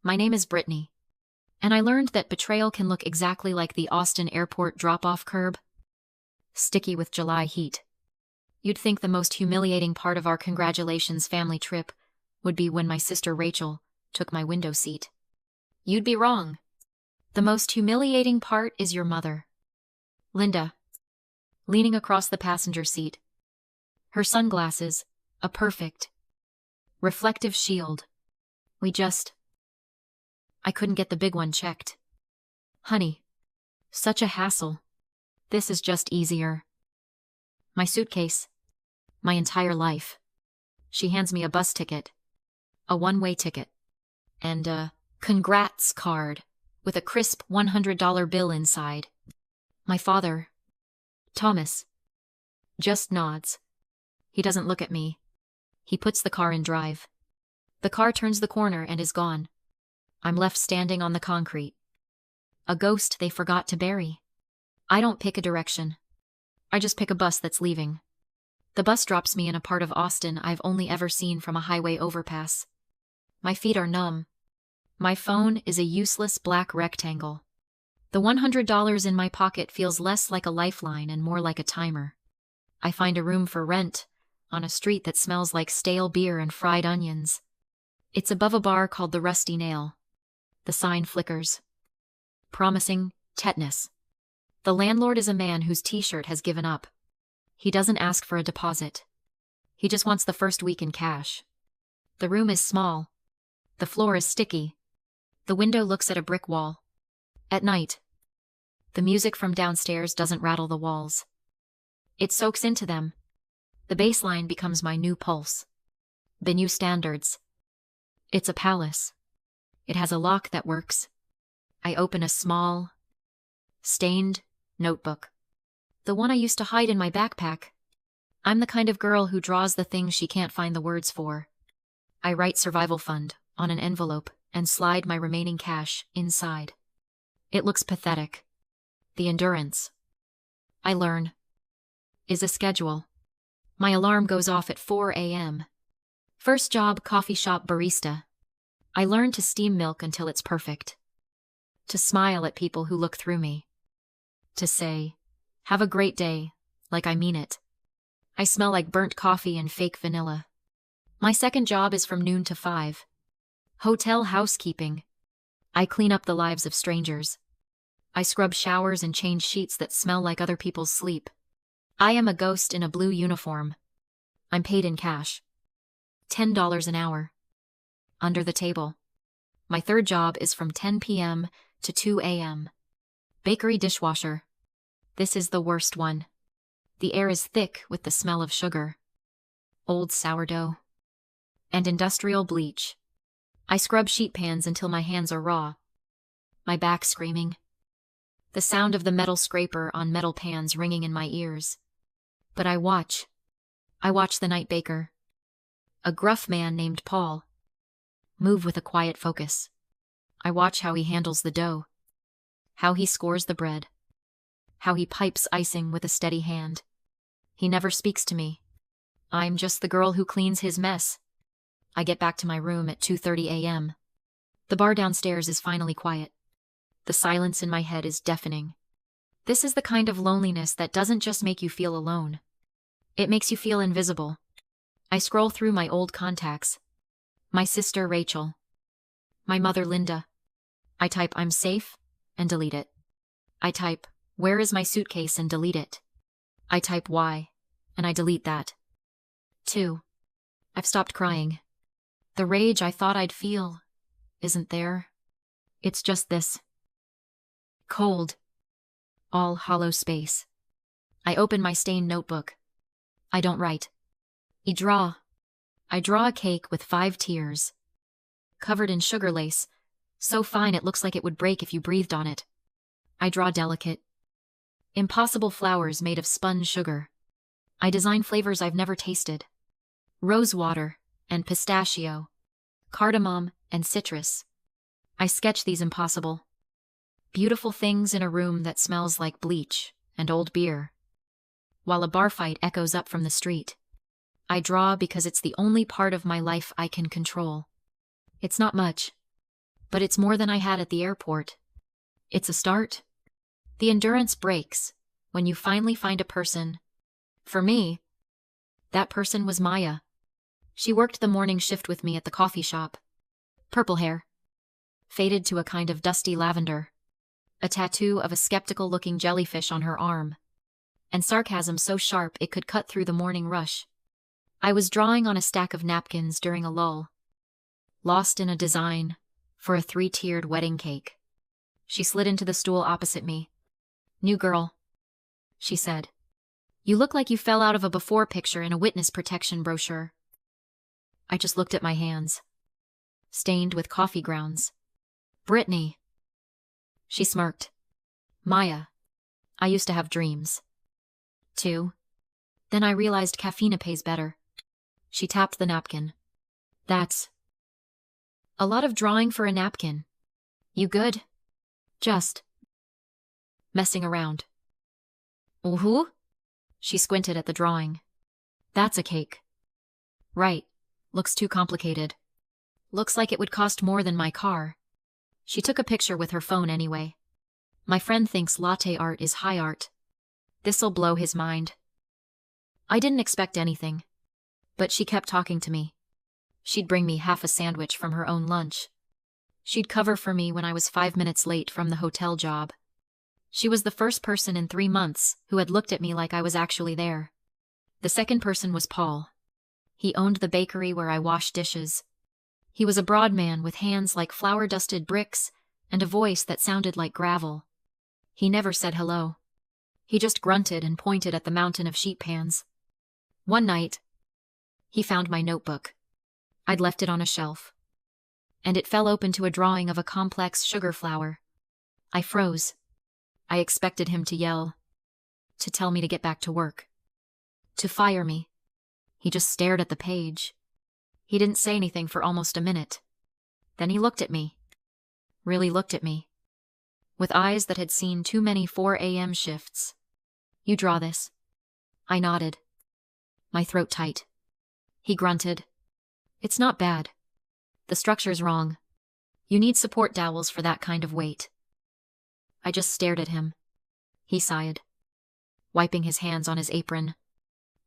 My name is Brittany. And I learned that betrayal can look exactly like the Austin airport drop-off curb. Sticky with July heat. You'd think the most humiliating part of our congratulations family trip would be when my sister Rachel took my window seat. You'd be wrong. The most humiliating part is your mother, Linda, leaning across the passenger seat. Her sunglasses, a perfect, reflective shield. I couldn't get the big one checked. Honey, such a hassle. This is just easier. My suitcase. My entire life. She hands me a bus ticket. A one-way ticket. And a congrats card with a crisp $100 bill inside. My father, Thomas, just nods. He doesn't look at me. He puts the car in drive. The car turns the corner and is gone. I'm left standing on the concrete. A ghost they forgot to bury. I don't pick a direction. I just pick a bus that's leaving. The bus drops me in a part of Austin I've only ever seen from a highway overpass. My feet are numb. My phone is a useless black rectangle. The $100 in my pocket feels less like a lifeline and more like a timer. I find a room for rent on a street that smells like stale beer and fried onions. It's above a bar called the Rusty Nail. The sign flickers, promising tetanus. The landlord is a man whose t-shirt has given up. He doesn't ask for a deposit. He just wants the first week in cash. The room is small. The floor is sticky. The window looks at a brick wall. At night, the music from downstairs doesn't rattle the walls. It soaks into them. The bass line becomes my new pulse. The new standards. It's a palace. It has a lock that works. I open a small, stained notebook. The one I used to hide in my backpack. I'm the kind of girl who draws the things she can't find the words for. I write survival fund on an envelope and slide my remaining cash inside. It looks pathetic. The endurance, I learn, is a schedule. My alarm goes off at 4 a.m. First job, coffee shop barista. I learn to steam milk until it's perfect. To smile at people who look through me. To say, have a great day, like I mean it. I smell like burnt coffee and fake vanilla. My second job is from noon to 5. Hotel housekeeping. I clean up the lives of strangers. I scrub showers and change sheets that smell like other people's sleep. I am a ghost in a blue uniform. I'm paid in cash. $10 an hour. Under the table. My third job is from 10 p.m. to 2 a.m. Bakery dishwasher. This is the worst one. The air is thick with the smell of sugar, old sourdough, and industrial bleach. I scrub sheet pans until my hands are raw. My back screaming. The sound of the metal scraper on metal pans ringing in my ears. But I watch. I watch the night baker. A gruff man named Paul. Move with a quiet focus. I watch how he handles the dough. How he scores the bread. How he pipes icing with a steady hand. He never speaks to me. I'm just the girl who cleans his mess. I get back to my room at 2:30 a.m. The bar downstairs is finally quiet. The silence in my head is deafening. This is the kind of loneliness that doesn't just make you feel alone. It makes you feel invisible. I scroll through my old contacts. My sister Rachel. My mother Linda. I type I'm safe and delete it. I type where is my suitcase and delete it. I type why and I delete that. 2. I've stopped crying. The rage I thought I'd feel isn't there. It's just this. Cold. All hollow space. I open my stained notebook. I don't write. I draw. I draw a cake with 5 tiers. Covered in sugar lace, so fine it looks like it would break if you breathed on it. I draw delicate, impossible flowers made of spun sugar. I design flavors I've never tasted. Rose water and pistachio, cardamom and citrus. I sketch these impossible, beautiful things in a room that smells like bleach and old beer, while a bar fight echoes up from the street. I draw because it's the only part of my life I can control. It's not much, But it's more than I had at the airport. It's a start. The endurance breaks when you finally find a person. For me, that person was Maya. She worked the morning shift with me at the coffee shop. Purple hair, faded to a kind of dusty lavender. A tattoo of a skeptical-looking jellyfish on her arm. And sarcasm so sharp it could cut through the morning rush. I was drawing on a stack of napkins during a lull. Lost in a design for a 3-tiered wedding cake. She slid into the stool opposite me. "New girl," she said. "You look like you fell out of a before picture in a witness protection brochure." I just looked at my hands, stained with coffee grounds. "Brittany." She smirked. "Maya, I used to have dreams. Too. Then I realized caffeine pays better." She tapped the napkin. "That's a lot of drawing for a napkin. You good?" "Just messing around." "Woohoo?" She squinted at the drawing. "That's a cake." "Right. Looks too complicated. Looks like it would cost more than my car." She took a picture with her phone anyway. "My friend thinks latte art is high art. This'll blow his mind." I didn't expect anything. But she kept talking to me. She'd bring me half a sandwich from her own lunch. She'd cover for me when I was 5 minutes late from the hotel job. She was the first person in 3 months who had looked at me like I was actually there. The second person was Paul. He owned the bakery where I washed dishes. He was a broad man with hands like flour-dusted bricks and a voice that sounded like gravel. He never said hello. He just grunted and pointed at the mountain of sheet pans. One night, he found my notebook. I'd left it on a shelf. And it fell open to a drawing of a complex sugar flower. I froze. I expected him to yell. To tell me to get back to work. To fire me. He just stared at the page. He didn't say anything for almost a minute. Then he looked at me. Really looked at me. With eyes that had seen too many 4 a.m. shifts. "You draw this?" I nodded. My throat tight. He grunted. "It's not bad. The structure's wrong. You need support dowels for that kind of weight." I just stared at him. He sighed, wiping his hands on his apron.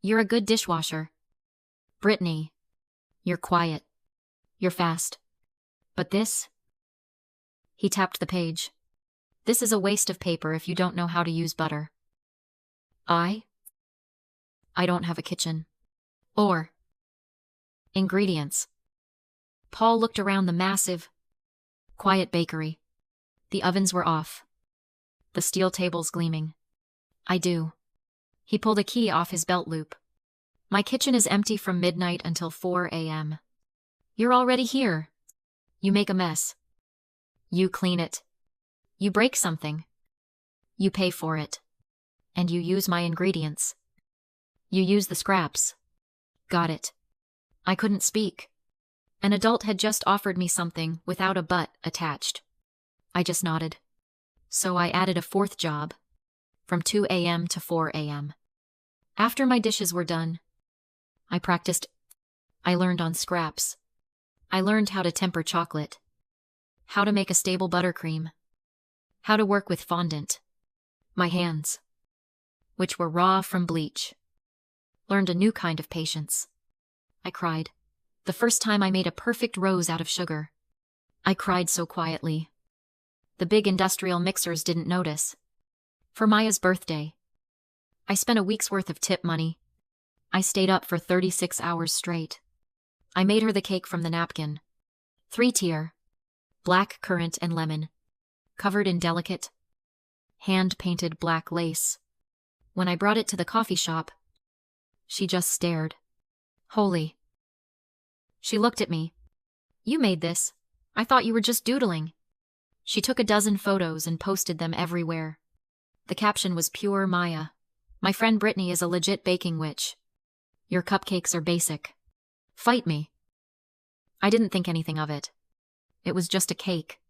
"You're a good dishwasher. Brittany, you're quiet. You're fast. But this?" He tapped the page. "This is a waste of paper if you don't know how to use butter." I don't have a kitchen. Or ingredients. Paul looked around the massive, quiet bakery. The ovens were off. The steel tables gleaming. "I do." He pulled a key off his belt loop. "My kitchen is empty from midnight until 4 a.m. You're already here. You make a mess. You clean it. You break something. You pay for it. And you use my ingredients. You use the scraps." Got it. I couldn't speak. An adult had just offered me something without a but attached. I just nodded. So I added a 4th job. From 2 a.m. to 4 a.m. After my dishes were done, I practiced. I learned on scraps. I learned how to temper chocolate. How to make a stable buttercream. How to work with fondant. My hands, which were raw from bleach, learned a new kind of patience. I cried. The first time I made a perfect rose out of sugar. I cried so quietly. The big industrial mixers didn't notice. For Maya's birthday, I spent a week's worth of tip money. I stayed up for 36 hours straight. I made her the cake from the napkin. 3-tier. Black currant and lemon. Covered in delicate, hand-painted black lace. When I brought it to the coffee shop, she just stared. Holy. She looked at me. "You made this. I thought you were just doodling." She took a dozen photos and posted them everywhere. The caption was pure Maya. "My friend Brittany is a legit baking witch. Your cupcakes are basic. Fight me." I didn't think anything of it. It was just a cake.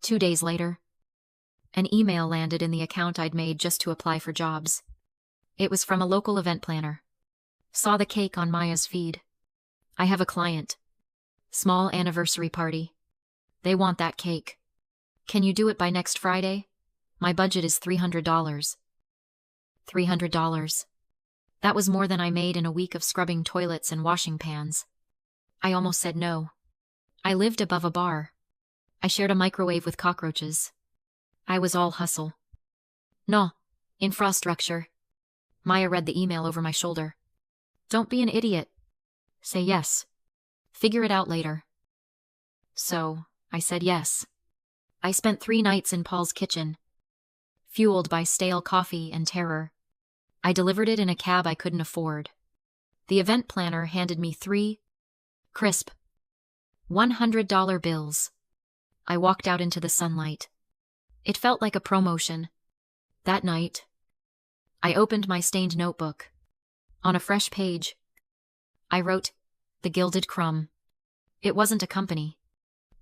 2 days later, an email landed in the account I'd made just to apply for jobs. It was from a local event planner. Saw the cake on Maya's feed. "I have a client. Small anniversary party. They want that cake. Can you do it by next Friday? My budget is $300. $300. That was more than I made in a week of scrubbing toilets and washing pans. I almost said no. I lived above a bar. I shared a microwave with cockroaches. I was all hustle. No, infrastructure. Maya read the email over my shoulder. Don't be an idiot. Say yes. Figure it out later. So, I said yes. I spent 3 nights in Paul's kitchen, fueled by stale coffee and terror. I delivered it in a cab I couldn't afford. The event planner handed me 3 crisp $100 bills. I walked out into the sunlight. It felt like a promotion. That night, I opened my stained notebook. On a fresh page, I wrote, "The Gilded Crumb." It wasn't a company.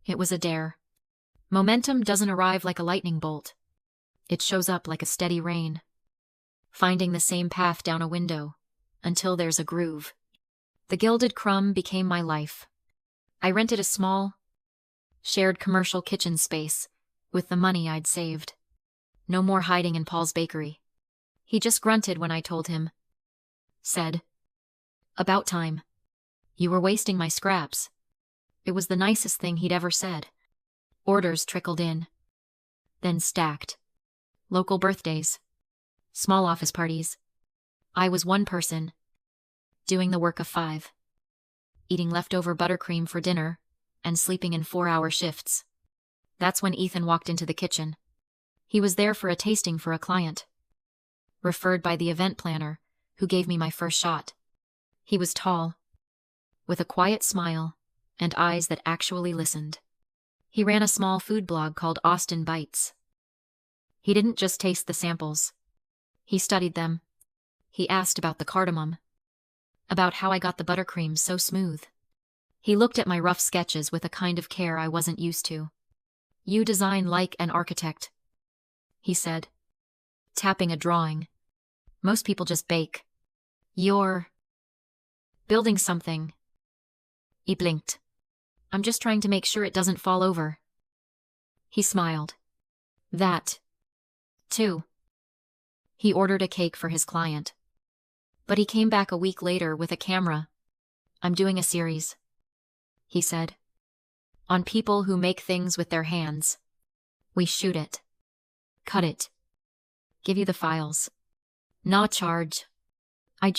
It was a dare. Momentum doesn't arrive like a lightning bolt. It shows up like a steady rain, finding the same path down a window, until there's a groove. The Gilded Crumb became my life. I rented a small, shared commercial kitchen space with the money I'd saved. No more hiding in Paul's bakery. He just grunted when I told him. Said, "About time. You were wasting my scraps." It was the nicest thing he'd ever said. Orders trickled in, then stacked. Local birthdays, small office parties. I was one person, doing the work of 5. Eating leftover buttercream for dinner, and sleeping in 4-hour shifts. That's when Ethan walked into the kitchen. He was there for a tasting for a client. Referred by the event planner, who gave me my first shot. He was tall, with a quiet smile, and eyes that actually listened. He ran a small food blog called Austin Bites. He didn't just taste the samples. He studied them. He asked about the cardamom, about how I got the buttercream so smooth. He looked at my rough sketches with a kind of care I wasn't used to. "You design like an architect," he said, tapping a drawing. "Most people just bake. You're building something." He blinked. "I'm just trying to make sure it doesn't fall over." He smiled. "That, too." He ordered a cake for his client. But he came back a week later with a camera. "I'm doing a series," he said, "on people who make things with their hands. We shoot it, cut it, give you the files. No charge. I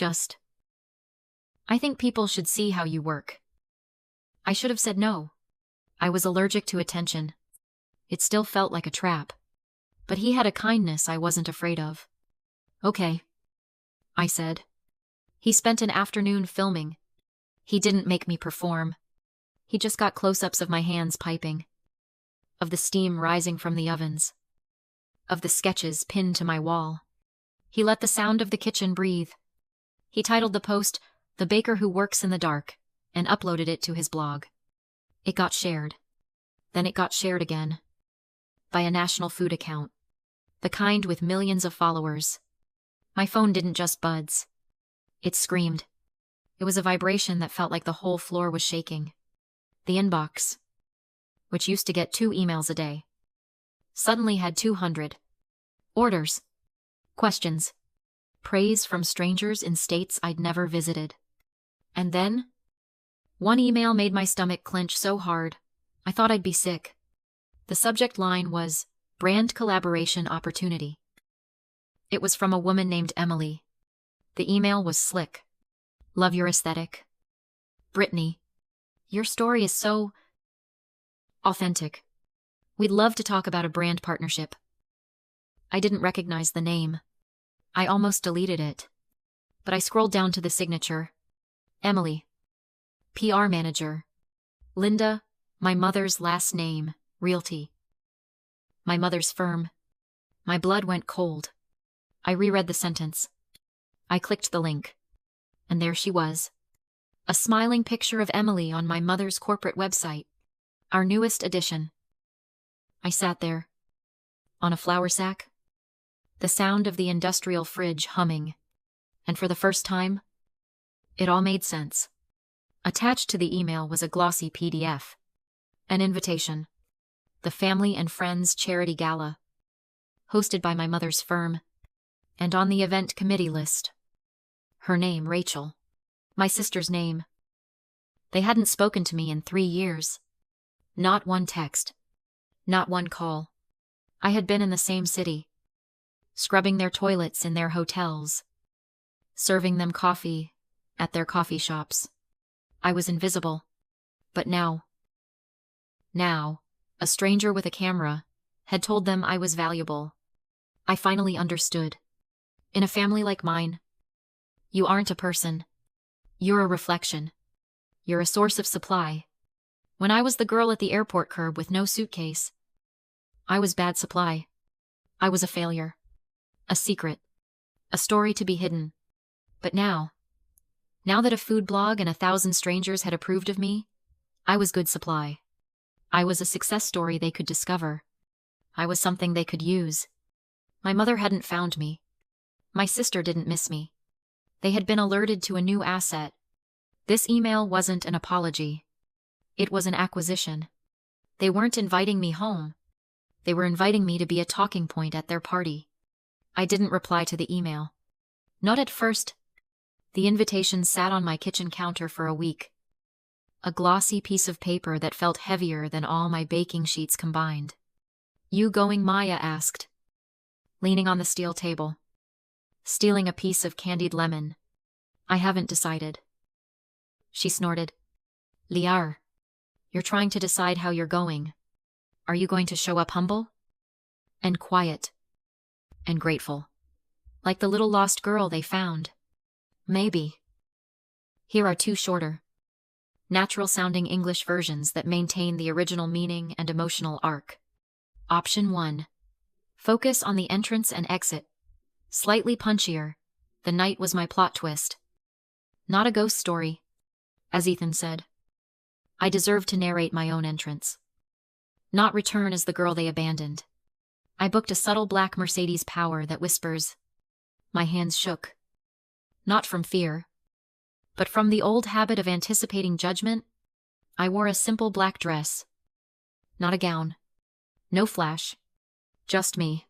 think people should see how you work." I should have said no. I was allergic to attention. It still felt like a trap. But he had a kindness I wasn't afraid of. "Okay," I said. He spent an afternoon filming. He didn't make me perform. He just got close-ups of my hands piping, of the steam rising from the ovens, of the sketches pinned to my wall. He let the sound of the kitchen breathe. He titled the post, "The Baker Who Works in the Dark," and uploaded it to his blog. It got shared. Then it got shared again. By a national food account. The kind with millions of followers. My phone didn't just buzz. It screamed. It was a vibration that felt like the whole floor was shaking. The inbox, which used to get 2 emails a day, suddenly had 200. Orders. Questions. Praise from strangers in states I'd never visited. And then, one email made my stomach clench so hard, I thought I'd be sick. The subject line was, "Brand Collaboration Opportunity." It was from a woman named Emily. The email was slick. "Love your aesthetic. Brittany, your story is so authentic. We'd love to talk about a brand partnership." I didn't recognize the name. I almost deleted it. But I scrolled down to the signature. Emily. PR manager. Linda, my mother's last name, Realty. My mother's firm. My blood went cold. I reread the sentence. I clicked the link. And there she was. A smiling picture of Emily on my mother's corporate website. Our newest addition. I sat there. On a flour sack. The sound of the industrial fridge humming. And for the first time, it all made sense. Attached to the email was a glossy PDF. An invitation. the Family and Friends Charity Gala, hosted by my mother's firm, and on the event committee list. Her name, Rachel. My sister's name. They hadn't spoken to me in 3 years. Not one text. Not one call. I had been in the same city, scrubbing their toilets in their hotels, serving them coffee at their coffee shops. I was invisible. But now, a stranger with a camera had told them I was valuable. I finally understood. In a family like mine, you aren't a person. You're a reflection. You're a source of supply. When I was the girl at the airport curb with no suitcase, I was bad supply. I was a failure. A secret. A story to be hidden. But now that a food blog and 1,000 strangers had approved of me, I was good supply. I was a success story they could discover. I was something they could use. My mother hadn't found me. My sister didn't miss me. They had been alerted to a new asset. This email wasn't an apology. It was an acquisition. They weren't inviting me home. They were inviting me to be a talking point at their party. I didn't reply to the email. Not at first. The invitation sat on my kitchen counter for a week. A glossy piece of paper that felt heavier than all my baking sheets combined. "You going?" Maya asked, leaning on the steel table, stealing a piece of candied lemon. "I haven't decided." She snorted. "Liar, you're trying to decide how you're going. Are you going to show up humble? And quiet? And grateful? Like the little lost girl they found? Maybe." Here are 2 shorter, natural-sounding English versions that maintain the original meaning and emotional arc. Option 1. Focus on the entrance and exit. Slightly punchier. The night was my plot twist. Not a ghost story, as Ethan said. I deserved to narrate my own entrance. Not return as the girl they abandoned. I booked a subtle black Mercedes Power that whispers. My hands shook. Not from fear, but from the old habit of anticipating judgment. I wore a simple black dress. Not a gown. No flash. Just me.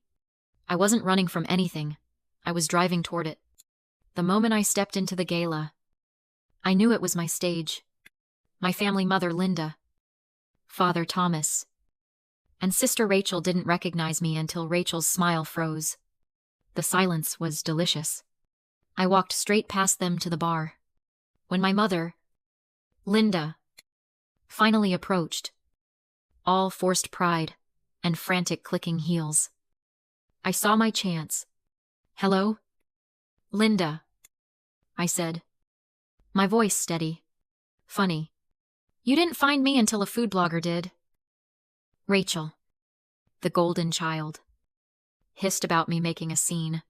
I wasn't running from anything. I was driving toward it. The moment I stepped into the gala, I knew it was my stage. My family mother, Linda. Father, Thomas. And Sister Rachel didn't recognize me until Rachel's smile froze. The silence was delicious. I walked straight past them to the bar. When my mother, Linda, finally approached, all forced pride and frantic clicking heels, I saw my chance. "Hello? Linda," I said, my voice steady. "Funny. You didn't find me until a food blogger did." Rachel, the golden child, hissed about me making a scene.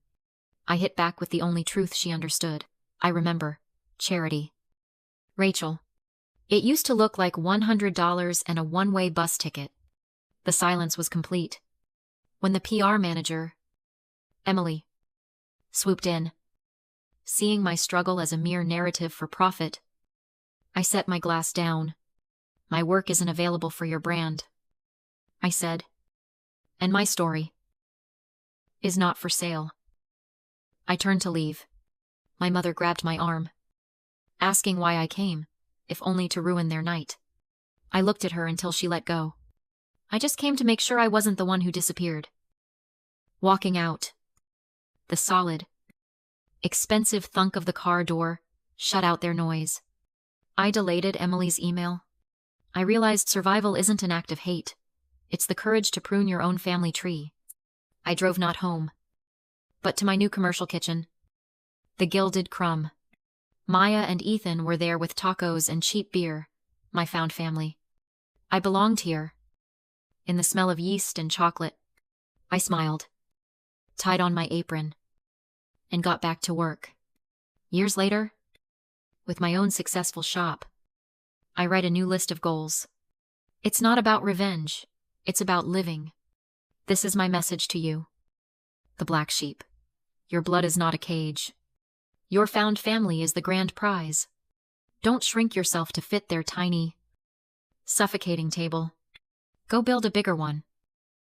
I hit back with the only truth she understood. I remember. Charity. "Rachel, it used to look like $100 and a one-way bus ticket." The silence was complete. When the PR manager, Emily, swooped in, seeing my struggle as a mere narrative for profit, I set my glass down. "My work isn't available for your brand," I said. "And my story is not for sale." I turned to leave. My mother grabbed my arm, asking why I came, if only to ruin their night. I looked at her until she let go. "I just came to make sure I wasn't the one who disappeared." Walking out, the solid, expensive thunk of the car door shut out their noise. I deleted Emily's email. I realized survival isn't an act of hate. It's the courage to prune your own family tree. I drove not home, but to my new commercial kitchen. The Gilded Crumb. Maya and Ethan were there with tacos and cheap beer, my found family. I belonged here. In the smell of yeast and chocolate. I smiled, tied on my apron, and got back to work. Years later, with my own successful shop, I write a new list of goals. It's not about revenge. It's about living. This is my message to you, the black sheep. Your blood is not a cage. Your found family is the grand prize. Don't shrink yourself to fit their tiny, suffocating table. Go build a bigger one.